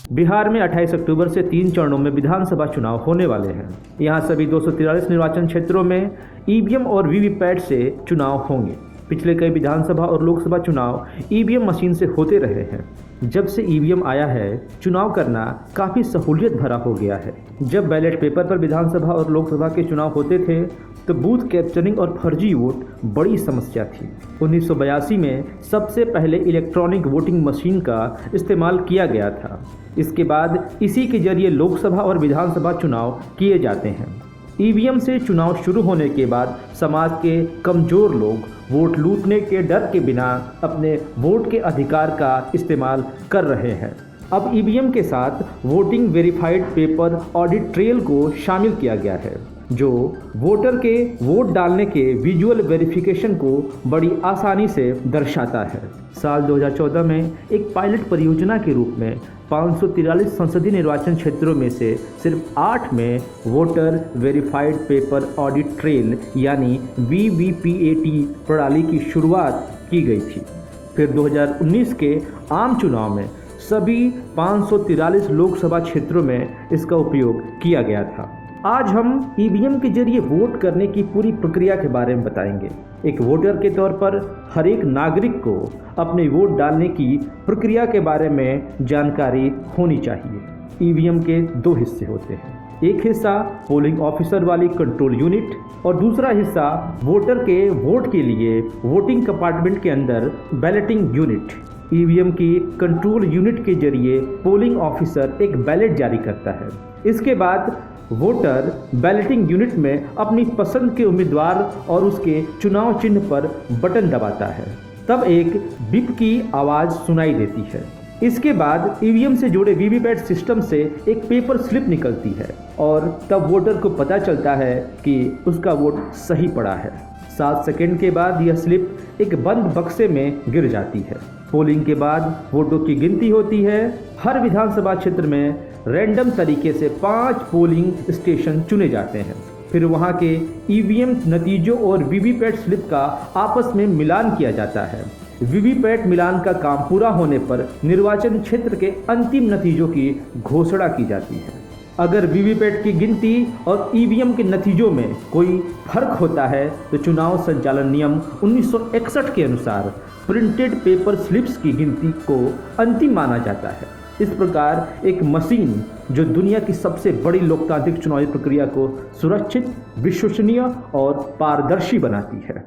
बिहार में 28 अक्टूबर से 3 चरणों में विधानसभा चुनाव होने वाले हैं। यहाँ सभी 243 निर्वाचन क्षेत्रों में ईवीएम और वीवीपैट से चुनाव होंगे। पिछले कई विधानसभा और लोकसभा चुनाव ईवीएम मशीन से होते रहे हैं। जब से ईवीएम आया है, चुनाव करना काफ़ी सहूलियत भरा हो गया है। जब बैलेट पेपर पर विधानसभा और लोकसभा के चुनाव होते थे तो बूथ कैप्चरिंग और फर्जी वोट बड़ी समस्या थी। 1982 में सबसे पहले इलेक्ट्रॉनिक वोटिंग मशीन का इस्तेमाल किया गया था। इसके बाद इसी के जरिए लोकसभा और विधानसभा चुनाव किए जाते हैं। ईवीएम से चुनाव शुरू होने के बाद समाज के कमज़ोर लोग वोट लूटने के डर के बिना अपने वोट के अधिकार का इस्तेमाल कर रहे हैं। अब ईवीएम के साथ voting verified paper audit trail को शामिल किया गया है, जो वोटर के वोट डालने के विजुअल वेरिफिकेशन को बड़ी आसानी से दर्शाता है। साल 2014 में एक पायलट परियोजना के रूप में 543 संसदीय निर्वाचन क्षेत्रों में से सिर्फ 8 में voter verified paper audit trail यानी वीवीपीएटी प्रणाली की शुरुआत की गई थी। फिर 2019 के आम चुनाव में सभी 543 लोकसभा क्षेत्रों में इसका उपयोग किया गया था। आज हम ईवीएम के जरिए वोट करने की पूरी प्रक्रिया के बारे में बताएंगे। एक वोटर के तौर पर हर एक नागरिक को अपने वोट डालने की प्रक्रिया के बारे में जानकारी होनी चाहिए। ईवीएम के 2 हिस्से होते हैं। एक हिस्सा पोलिंग ऑफिसर वाली कंट्रोल यूनिट और दूसरा हिस्सा वोटर के वोट के लिए वोटिंग कंपार्टमेंट के अंदर बैलेटिंग यूनिट। ईवीएम की कंट्रोल यूनिट के जरिए पोलिंग ऑफिसर एक बैलेट जारी करता है। इसके बाद वोटर बैलेटिंग यूनिट में अपनी पसंद के उम्मीदवार और उसके चुनाव चिन्ह पर बटन दबाता है। तब एक बिप की आवाज़ सुनाई देती है। इसके बाद ईवीएम से जुड़े वीवीपैट सिस्टम से एक पेपर स्लिप निकलती है और तब वोटर को पता चलता है कि उसका वोट सही पड़ा है। 7 सेकंड के बाद यह स्लिप एक बंद बक्से में गिर जाती है। पोलिंग के बाद वोटों की गिनती होती है। हर विधानसभा क्षेत्र में रैंडम तरीके से 5 पोलिंग स्टेशन चुने जाते हैं। फिर वहां के ईवीएम नतीजों और वीवीपैट स्लिप का आपस में मिलान किया जाता है। वीवीपैट मिलान का काम पूरा होने पर निर्वाचन क्षेत्र के अंतिम नतीजों की घोषणा की जाती है। अगर वीवीपैट की गिनती और ईवीएम के नतीजों में कोई फर्क होता है तो चुनाव संचालन नियम 1961 के अनुसार प्रिंटेड पेपर स्लिप्स की गिनती को अंतिम माना जाता है। इस प्रकार एक मशीन जो दुनिया की सबसे बड़ी लोकतांत्रिक चुनावी प्रक्रिया को सुरक्षित, विश्वसनीय और पारदर्शी बनाती है।